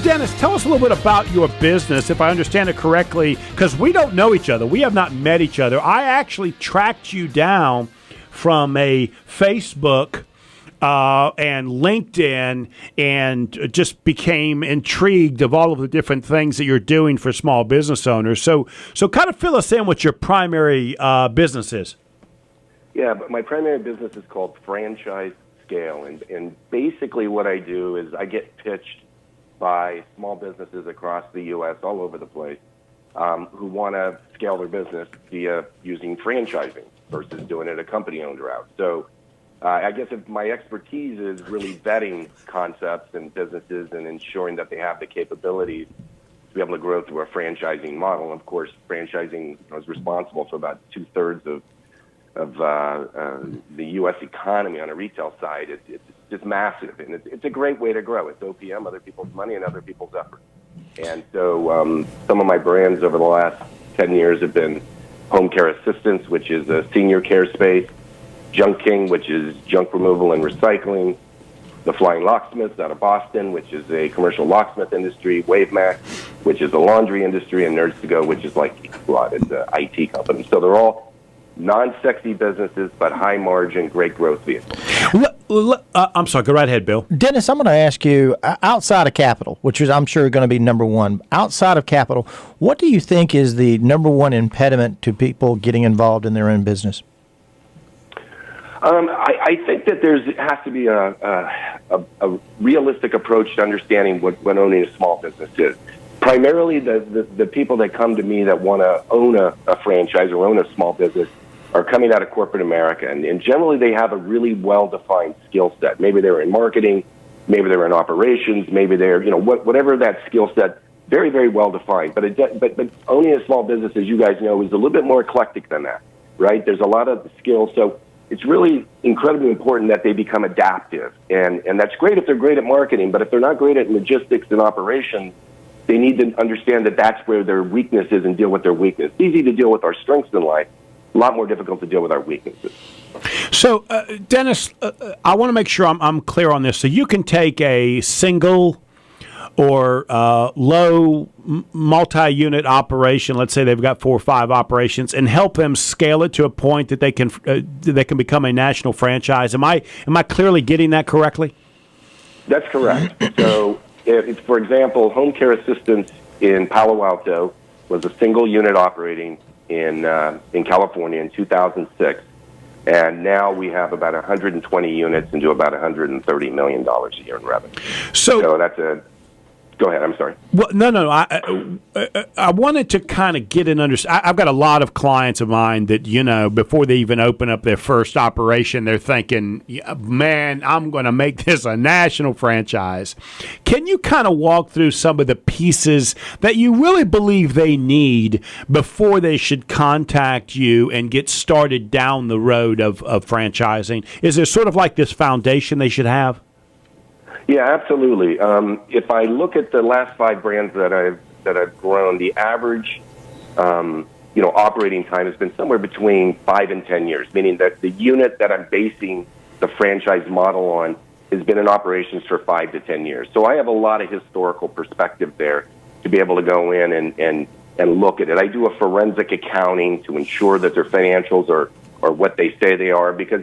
Dennis, tell us a little bit about your business, if I understand it correctly, because we don't know each other. We have not met each other. I actually tracked you down from a Facebook and LinkedIn, and just became intrigued of all of the different things that you're doing for small business owners. So kind of fill us in what your primary business is. Yeah, but my primary business is called FranchiseScale, and basically what I do is I get pitched by small businesses across the U.S., all over the place, who want to scale their business via using franchising versus doing it a company-owned route. So I guess if my expertise is really vetting concepts and businesses and ensuring that they have the capabilities to be able to grow through a franchising model. Of course, franchising is responsible for about 2/3 of the U.S. economy on a retail side. It's just massive, and it's a great way to grow. It's OPM, other people's money and other people's effort. And so some of my brands over the last 10 years have been Home Care Assistance, which is a senior care space, Junk King, which is junk removal and recycling, The Flying Locksmiths out of Boston, which is a commercial locksmith industry, WaveMax, which is a laundry industry, and Nerds to Go, which is like it's an IT company. So they're all non-sexy businesses, but high-margin, great growth vehicles. I'm sorry, go right ahead, Bill. Dennis, I'm going to ask you, outside of capital, which is I'm sure going to be number one, outside of capital, what do you think is the number one impediment to people getting involved in their own business? I think that there has to be a realistic approach to understanding what owning a small business is. Primarily, the people that come to me that want to own a franchise or own a small business are coming out of corporate America, and generally they have a really well-defined skill set. Maybe they're in marketing, maybe they're in operations, maybe they're whatever that skill set, very, very well-defined. But owning a small business, as you guys know, is a little bit more eclectic than that, right? There's a lot of skills, so it's really incredibly important that they become adaptive, and that's great if they're great at marketing, but if they're not great at logistics and operations, they need to understand that that's where their weakness is and deal with their weakness. It's easy to deal with our strengths in life, a lot more difficult to deal with our weaknesses. So, Dennis, I want to make sure I'm clear on this. So you can take a single or low multi-unit operation, let's say they've got 4 or 5 operations, and help them scale it to a point that they can become a national franchise. Am I clearly getting that correctly? That's correct. So, for example, Home Care Assistance in Palo Alto was a single unit operating in California in 2006, and now we have about 120 units and do about $130 million a year in revenue. So that's a. Go ahead. I'm sorry. Well, no. I wanted to kind of get an understanding. I've got a lot of clients of mine that, before they even open up their first operation, they're thinking, man, I'm going to make this a national franchise. Can you kind of walk through some of the pieces that you really believe they need before they should contact you and get started down the road of franchising? Is there sort of like this foundation they should have? Yeah, absolutely. If I look at the last 5 brands that I've grown, the average, operating time has been somewhere between 5 and 10 years, meaning that the unit that I'm basing the franchise model on has been in operations for 5 to 10 years. So I have a lot of historical perspective there to be able to go in and look at it. I do a forensic accounting to ensure that their financials are what they say they are, because,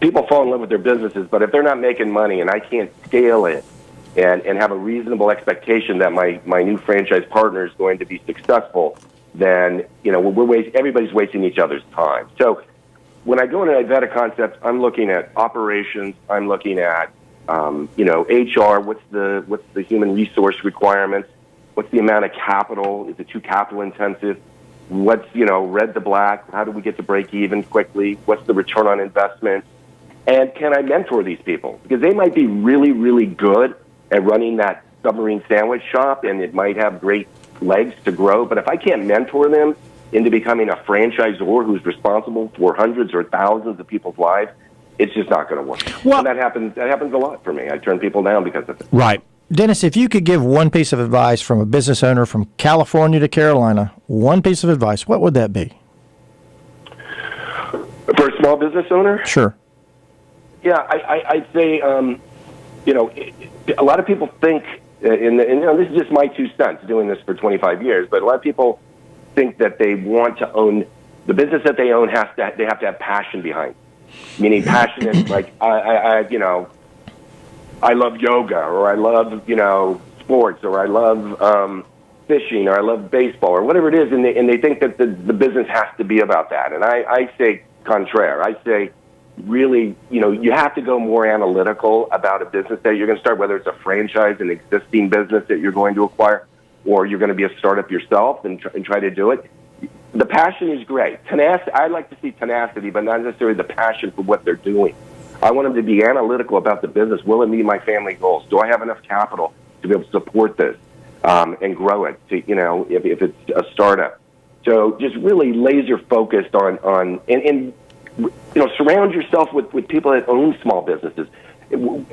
people fall in love with their businesses, but if they're not making money and I can't scale it and have a reasonable expectation that my new franchise partner is going to be successful, then, everybody's wasting each other's time. So when I go in and I vet a concept, I'm looking at operations, I'm looking at, HR, what's the human resource requirements, what's the amount of capital, is it too capital intensive? What's, red to black? How do we get to break even quickly? What's the return on investment? And can I mentor these people? Because they might be really, really good at running that submarine sandwich shop, and it might have great legs to grow. But if I can't mentor them into becoming a franchisor who's responsible for hundreds or thousands of people's lives, it's just not going to work. Well, and that happens a lot for me. I turn people down because of it. Right. Dennis, if you could give one piece of advice from a business owner from California to Carolina, one piece of advice, what would that be? For a small business owner? Sure. Yeah, I'd say a lot of people think, and this is just my 2 cents doing this for 25 years, but a lot of people think that they want to own the business that they own they have to have passion behind. Meaning passion is like I love yoga, or I love sports, or I love fishing, or I love baseball, or whatever it is, and they think that the business has to be about that. And I say contraire. I say really, you have to go more analytical about a business that you're going to start, whether it's a franchise, an existing business that you're going to acquire, or you're going to be a startup yourself and try to do it. The passion is great. Tenacity, I'd like to see tenacity, but not necessarily the passion for what they're doing. I want them to be analytical about the business. Will it meet my family goals? Do I have enough capital to be able to support this and grow it? If it's a startup, so just really laser focused on surround yourself with people that own small businesses.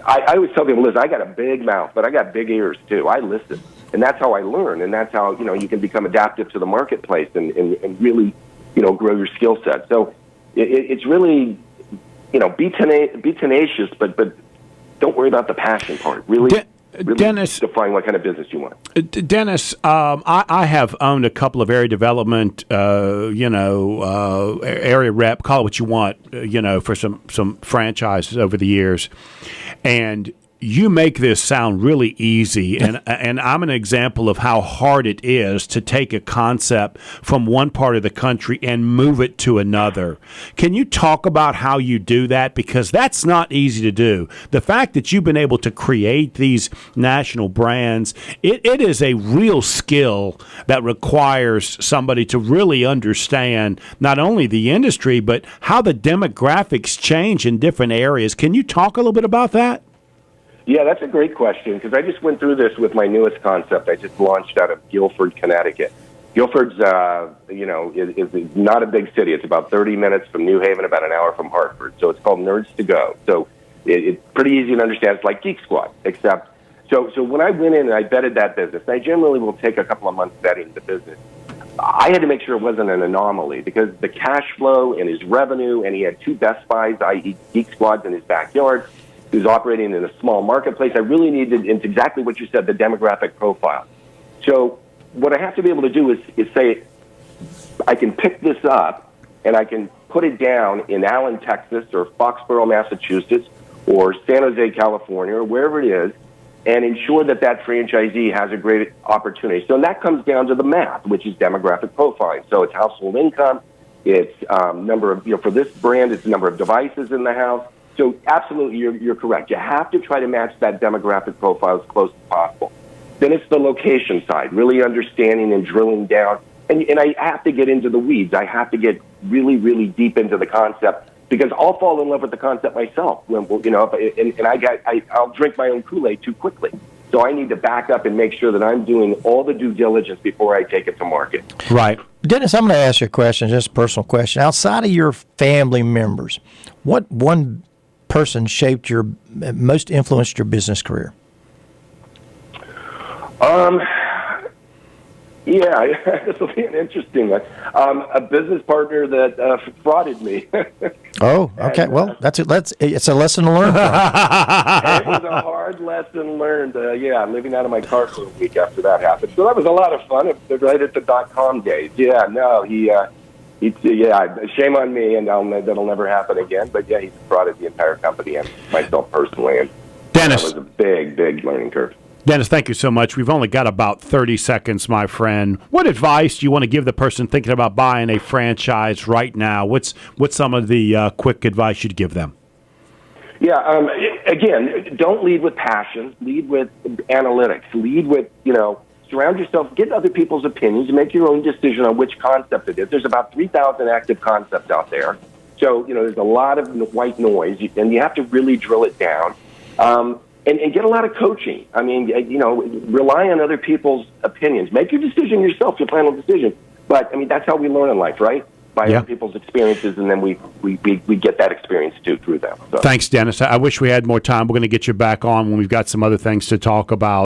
I always tell people, listen, I got a big mouth, but I got big ears too. I listen, and that's how I learn, and that's how you can become adaptive to the marketplace and really grow your skill set. So it's really be tenacious, but don't worry about the passion part. Really Dennis, define what kind of business you want. Dennis, I have owned a couple of area development, area rep, call it what you want, for some franchises over the years, and you make this sound really easy, and I'm an example of how hard it is to take a concept from one part of the country and move it to another. Can you talk about how you do that? Because that's not easy to do. The fact that you've been able to create these national brands, it is a real skill that requires somebody to really understand not only the industry, but how the demographics change in different areas. Can you talk a little bit about that? Yeah, that's a great question, because I just went through this with my newest concept. I just launched out of Guilford, Connecticut. Guilford's, is not a big city. It's about 30 minutes from New Haven, about an hour from Hartford. So it's called Nerds to Go. So it's pretty easy to understand. It's like Geek Squad, except so when I went in and I vetted that business, I generally will take a couple of months vetting the business. I had to make sure it wasn't an anomaly, because the cash flow and his revenue, and he had 2 Best Buys, i.e. Geek Squads, in his backyard. He was operating in a small marketplace. I really needed, it's exactly what you said, the demographic profile. So what I have to be able to do is say, I can pick this up and I can put it down in Allen, Texas, or Foxborough, Massachusetts, or San Jose, California, or wherever it is, and ensure that franchisee has a great opportunity. So that comes down to the math, which is demographic profiling. So it's household income, it's number of, for this brand, it's the number of devices in the house. So absolutely, you're correct. You have to try to match that demographic profile as close as possible. Then it's the location side, really understanding and drilling down. And I have to get into the weeds. I have to get really, really deep into the concept, because I'll fall in love with the concept myself. And I'll drink my own Kool-Aid too quickly. So I need to back up and make sure that I'm doing all the due diligence before I take it to market. Right. Dennis, I'm going to ask you a question, just a personal question. Outside of your family members, what one person most influenced your business career? This will be an interesting one. A business partner that frauded me. Oh, okay. Well, it's a lesson to learn from. It was a hard lesson learned. Living out of my car for a week after that happened. So that was a lot of fun. It was right at the .com days. Shame on me, and that'll never happen again. But he defrauded the entire company and myself personally. And Dennis, that was a big, big learning curve. Dennis, thank you so much. We've only got about 30 seconds, my friend. What advice do you want to give the person thinking about buying a franchise right now? What's some of the quick advice you'd give them? Yeah, again, don't lead with passion. Lead with analytics. Lead with, surround yourself, get other people's opinions, make your own decision on which concept it is. There's about 3,000 active concepts out there. So, there's a lot of white noise, and you have to really drill it down. And get a lot of coaching. I mean, rely on other people's opinions. Make your decision yourself, your final decision. But, that's how we learn in life, right? By other people's experiences, and then we get that experience, too, through them. So. Thanks, Dennis. I wish we had more time. We're going to get you back on when we've got some other things to talk about.